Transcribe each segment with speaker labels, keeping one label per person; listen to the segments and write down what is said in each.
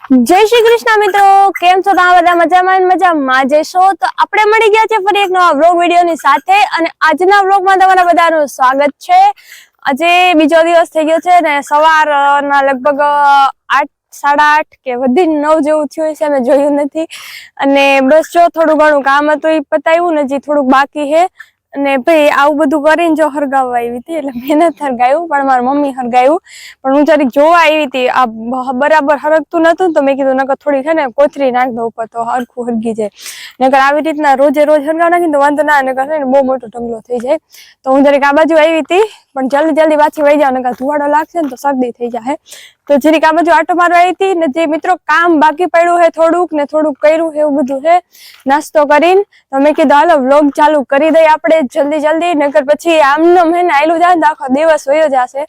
Speaker 1: જય શ્રી કૃષ્ણ મિત્રો, કેમ છો તમે બધા? મજામાં જશો તો આપણે મળી ગયા છે ફરી એક નવા વ્લોગ વિડીયોની સાથે અને આજના વ્લોગમાં તમારા બધાનું સ્વાગત છે। આજે બીજો દિવસ થઈ ગયો છે ને સવારના લગભગ 8 8:30 કે વધી 9 જેવું થયું છે, મેં જોયું નથી અને બસ જો થોડું ઘણું કામ હતું એ પતાવ્યું ને, હજી થોડુંક બાકી છે અને ભાઈ આવું બધું કરીને જો હરગાવવા આવી હતી એટલે મહેનત હરગાવ્યું પણ મારી મમ્મી હરગાવ્યું પણ હું જરીક જોવા આવી હતી આ બરાબર હરગતું નતું તો મેં કીધું નકર થોડી છે ને કોથરી નાખ દઉં ઉપર તો હરખું હરગી જાય, નકર આવી રીતના રોજે રોજ હરગાવ નાખીને તો વાંધો ના, નકર છે ને બહુ મોટો ઢગલો થઈ જાય। તો હું જરીક આ બાજુ આવી હતી પણ જલ્દી પાછી વહી જાવ નકર ધુવાડો લાગશે ને તો શરદી થઈ જાય, તો જરીક આ બાજુ આટો મારવા આવી હતી ને જે મિત્રો કામ બાકી પડ્યું છે થોડુંક ને થોડુંક કર્યું છે એવું બધું છે નાસ્તો કરીને, તો મેં કીધું હાલો વ્લોગ ચાલુ કરી દઈએ આપણે જલ્દી નકર પછી આમનો હે ને આયલું જાય ને આખો દિવસ વયો જશે,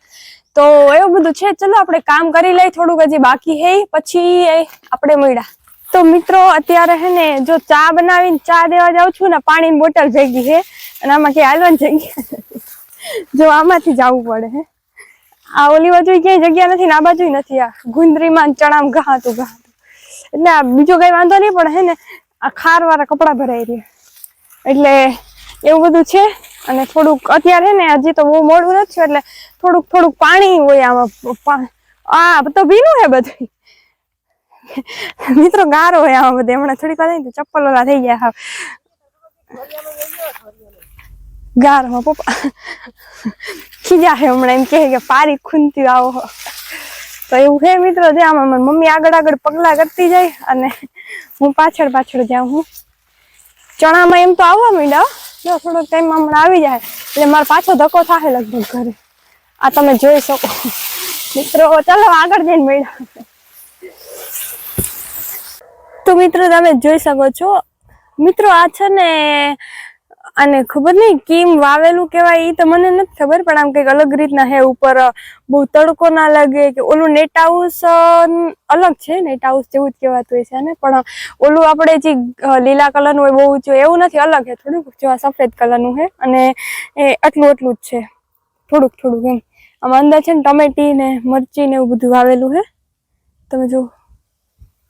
Speaker 1: તો એવું બધું છે। ચલો આપણે કામ કરી લઈ, થોડુંક હજી બાકી હે પછી આપણે મળ્યા। તો મિત્રો અત્યારે હે ને જો ચા બનાવીને ચા દેવા જાઉં છું ને, પાણીની બોટલ ભેગી છે અને આમાં ક્યાં હાલવાની જગ્યા જો આમાંથી જવું પડે હે, આ ઓલી બાજુ ક્યાંય જગ્યા નથી ને આ બાજુ નથી, આ ગુંદરીમાં ચણામાં ઘાતું એટલે આ બીજો કઈ વાંધો નહીં પણ હે ને આ ખાર વાળા કપડા ભરાઈ રહ્યા એટલે એવું બધું છે। અને થોડુંક અત્યારે ને હજી તો બહુ મોડું નથી એટલે થોડુંક પાણી હોય આમાં, આ તો ભીનું હે બધું મિત્રો, ગારો હોય આમાં બધે, હમણાં થોડીક વાર તો ચપ્પલ ઓલા થઈ ગયા ગારમાં પપ્પા ખીજા હે હમણાં એમ કે પારી ખૂનતી આવો, તો એવું છે મિત્રો। જે આમાં મારી મમ્મી આગળ પગલા કરતી જાય અને હું પાછળ જાઉં હું। ચણામાં એમ તો આવવા માંડ્યા, જો થોડોક ટાઈમ હમણાં આવી જાય એટલે મારો પાછો ધક્કો થાય લગભગ ઘરે, આ તમે જોઈ શકો મિત્રો। ચાલો આગળ જઈને મળ્યા। તો મિત્રો તમે જોઈ શકો છો મિત્રો, આ છે ને અને ખબર નહીં કેમ વાવેલું કેવાય એ તો મને નથી ખબર પણ આમ કઈક અલગ રીતના હે, ઉપર બહુ તડકો ના લાગે કે ઓલું નેટ હાઉસ અલગ છે, નેટ હાઉસ જેવું જ કહેવાતું હોય છે ને, પણ ઓલું આપણે જે લીલા કલરનું હોય બહુ ઊંચું એવું નથી, અલગ છે થોડુંક, જો સફેદ કલરનું છે અને એટલું જ છે થોડુંક એમ। આમાં અંદર છે ને ટમેટી ને મરચી ને એવું બધું વાવેલું છે, તમે જો,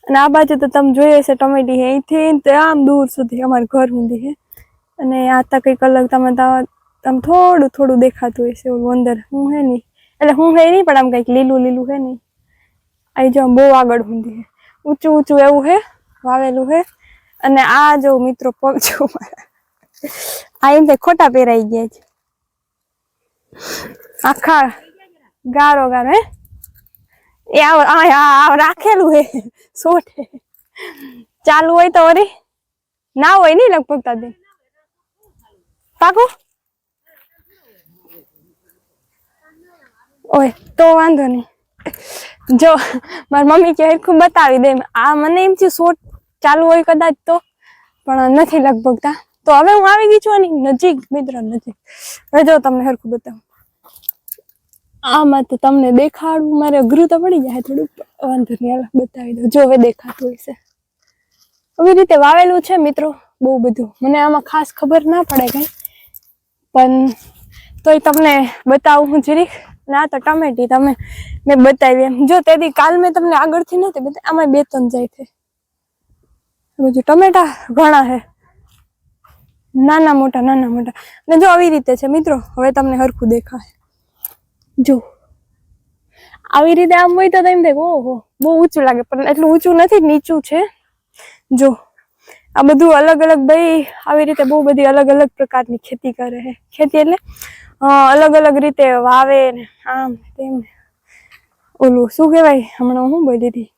Speaker 1: અને આ બાજુ તો તમે જોઈએ છે ટમેટી છે અહીંથી આમ દૂર સુધી અમારું ઘર સુધી છે અને આ તો કંઈક અલગ તમે થોડું દેખાતું હોય છે ઓલું અંદર હું હે નહીં, એટલે હું હે નહીં પણ આમ કંઈક લીલું હે નહીં, અહીં જો બહુ આગળ સુધી છે ઊંચું એવું છે વાવેલું છે। અને આ જો મિત્રો પગ જો આ એમ કે ખોટા પહેરાઈ ગયા છે, આખા ગારો હે એ આ રાખેલું હે સોટ ચાલુ હોય તો વરી ના હોય નહીં લગભગ તાદી પાકું ઓય તો વાંધો નહીં, જો મારી મમ્મી કે હરખું બતાવી દે, આ મને એમ થયું શોટ ચાલુ હોય કદાચ તો, પણ નથી લગભગ તા, તો હવે હું આવી ગઈ છું આની નજીક મિત્રો, નજીક હવે જો તમને હરખું બતાવું, આમાં તો તમને દેખાડવું મારે અઘરું તો પડી જાય થોડુંક, વાંધો નહીં હાલ બતાવી દો, જો હવે દેખાતું હશે આવી રીતે વાવેલું છે મિત્રો બહુ બધું, મને આમાં ખાસ ખબર ના પડે કઈ પણ તોય તમને બતાવું હું જરીક। ના તો ટમેટી મેં બતાવી એમ, જો તેથી કાલ મેં તમને આગળથી નથી બતાવી, આમાં 2-3 જાય છે બધું, ટમેટા ઘણા છે નાના મોટા અને જો આવી રીતે છે મિત્રો, હવે તમને હરખું દેખાય, જો આવી રીતે આમ હોય તો એમ થાય ઓહો બહુ ઊંચું લાગે પણ એટલું ઊંચું નથી, નીચું છે। જો આ બધું અલગ ભાઈ આવી રીતે બહુ બધી અલગ પ્રકારની ખેતી કરે છે, ખેતી એટલે અલગ રીતે વાવે ને આમ તેમ, ઓલું શું કહેવાય હમણાં હું બોલી હતી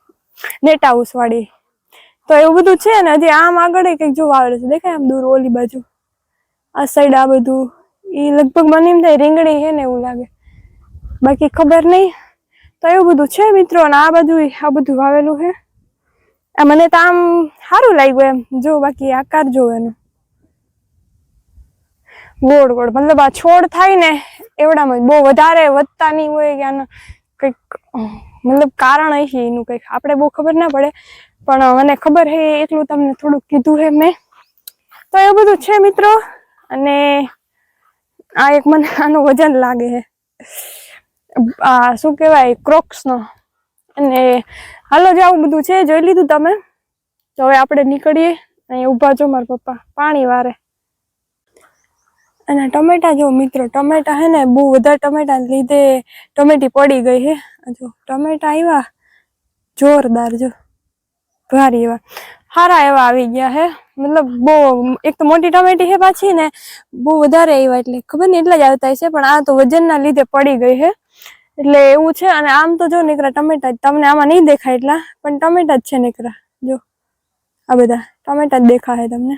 Speaker 1: નેટ હાઉસ વાળી, તો એવું બધું છે ને હજી આમ આગળ કંઈક જો વાવેલું છે દેખાય આમ દૂર ઓલી બાજુ આ સાઈડ, આ બધું એ લગભગ મને એમ થાય રીંગણી છે ને એવું લાગે, બાકી ખબર નહીં। તો એવું બધું છે મિત્રો, અને આ બધું વાવેલું છે, આ મને તો આમ સારું લાગ્યું એમ, જો બાકી આકાર જો એનો ગોળ મતલબ આ છોડ થાય ને એવડામાં બહુ વધારે વધતા નહીં હોય કે આનું કંઈક મતલબ કારણ હશે એનું કંઈક, આપણે બહુ ખબર ના પડે પણ મને ખબર છે એટલું તમને થોડુંક કીધું છે મેં। તો એવું બધું છે મિત્રો, અને આ એક મને આનું વજન લાગે છે, આ શું કહેવાય ક્રોક્સ નો, અને હાલો જે આવું બધું છે જોઈ લીધું તમે. તો હવે આપણે નીકળીએ. અહીંયા ઊભા છો મારા પપ્પા પાણી વારે. અને ટમેટા જો મિત્રો, ટમેટા હે ને બહુ વધારે ટમેટા લીધે ટમેટી પડી ગઈ હે. જો ટમેટા આવ્યા જોરદાર, જો ભારી એવા સારા એવા આવી ગયા હે. મતલબ બહુ એક તો મોટી ટમેટી હે પાછી ને બહુ વધારે આવ્યા, એટલે ખબર નહીં એટલા જ આવતા હશે, પણ આ તો વજનના લીધે પડી ગઈ હે એટલે એવું છે. અને આમ તો જો નીકળા ટમેટા તમને આમાં નહીં દેખાય એટલા, પણ ટમેટા જ છે નીકળા. જો આ બધા ટમેટા જ દેખાય તમને.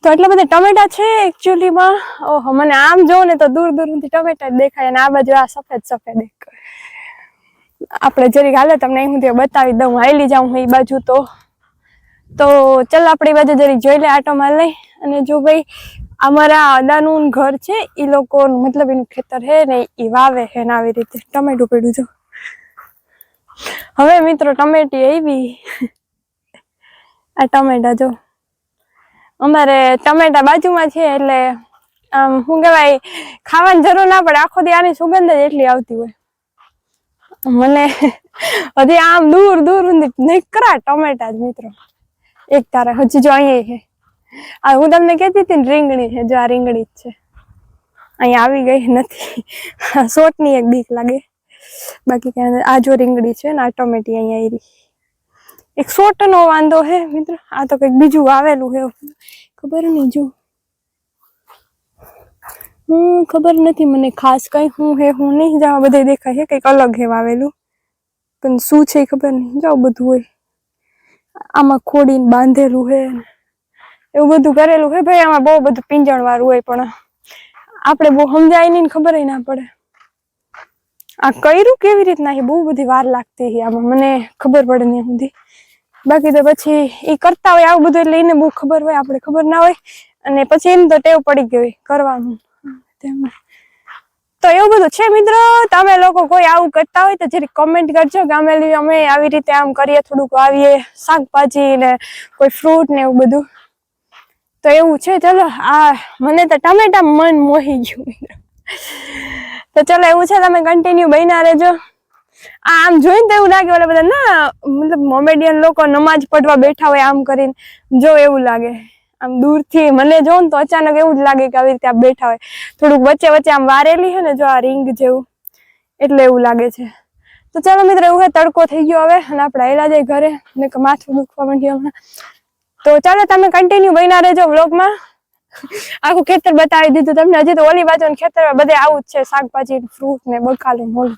Speaker 1: તો એટલા બધા ટમેટા છે એકચ્યુઅલીમાં. ઓહો, મને આમ જોઉં ને તો દૂર દૂર સુધી ટમેટા જ દેખાય, અને આ બાજુ આ સફેદ સફેદ આપણે જરીક હાલે તમને અહીં સુધી બતાવી દઉં, હાલી જાઉં એ બાજુ. તો ચાલ આપણી બાજુ જરીક જોઈ લે, આટો માર લઈ. અને જો ભાઈ અમારા અદાનું ઘર છે, એ લોકો મતલબ એનું ખેતર હે ને એ વાવે હે ને આવી રીતે ટમેટું પડ્યું. જો હવે મિત્રો ટમેટી આવી. આ ટમેટા જો અમારે ટમેટા બાજુમાં છે, એટલે આમ શું કહેવાય, ખાવાની જરૂર ના પડે. આખો દી આની સુગંધ જ એટલી આવતી હોય મને. હજી આમ દૂર દૂર નીકળા ટમેટા જ મિત્રો. એક તારા હજી જો અહીંયા છે. આ હું તમને કહેતી હતી ને રીંગણી છે, જો આ રીંગણી જ છે. અહીંયા આવી ગઈ નથી, સોટની એક બીક લાગે, બાકી ક્યાં. આ જો રીંગણી છે ને આ ટમેટી અહીંયા આવી. એક સોટનો વાંધો હે મિત્રો. આ તો કંઈક બીજું આવેલું હે, ખબર નહીં. જો ખબર નથી મને ખાસ કઈ શું હે હું નહીં. જવા બધે દેખાય છે કંઈક અલગ હે વાવેલું, પણ શું છે ખબર નહીં. જાવ બધું હોય આમાં ખોડીને બાંધેલું હે, એવું બધું કરેલું હે ભાઈ. આમાં બહુ બધું પીંજણ વાળું હોય, પણ આપણે બહુ સમજાય નહીં, ખબર ના પડે. આ કર્યું કેવી રીતના, બહુ બધી વાર લાગતી છે આમાં, મને ખબર પડે નહીં સુધી. બાકી તો પછી એ કરતા હોય આવું બધું, એટલે એને બહુ ખબર હોય, આપણે ખબર ના હોય. અને પછી એને તો ટેવ પડી ગઈ હોય કરવાનું. તો એવું બધું છે મિત્રો. તમે લોકો કોઈ આવું કરતા હોય તો જરી કમેન્ટ કરજો કે અમે આવી રીતે આમ કરીએ, થોડુંક આવીએ શાકભાજી ને કોઈ ફ્રૂટ ને એવું બધું. તો એવું છે. ચલો આ મને તો ટમેટા મન મોહી ગયું મિત્રો. તો ચલો એવું છે, તમે કન્ટિન્યુ બન્યા રહેજો. આમ જોઈને તો એવું લાગે ઓલા બધા ના મતલબ મોમેડિયન લોકો નમાજ પઢવા બેઠા હોય આમ કરીને, જો એવું લાગે. આમ દૂરથી મને જોઉં ને તો અચાનક એવું જ લાગે કે આવી રીતે આમ બેઠા હોય. થોડુંક વચ્ચે વચ્ચે આમ વારેલી છે ને જો આ રીંગ જેવું, એટલે એવું લાગે છે. તો ચાલો મિત્રો એવું હે, તડકો થઈ ગયો હવે, અને આપણે હેલા જાય ઘરે, ને માથું દુખવા માંડ્યું હમણાં. તો ચાલો તમે કન્ટિન્યુ બન્યા રહેજો વ્લોગમાં. આખું ખેતર બતાવી દીધું તમને. હજી તો ઓલી બાજુ ખેતરમાં બધે આવું જ છે, શાકભાજી ફ્રૂટ ને બકાલું મોલું.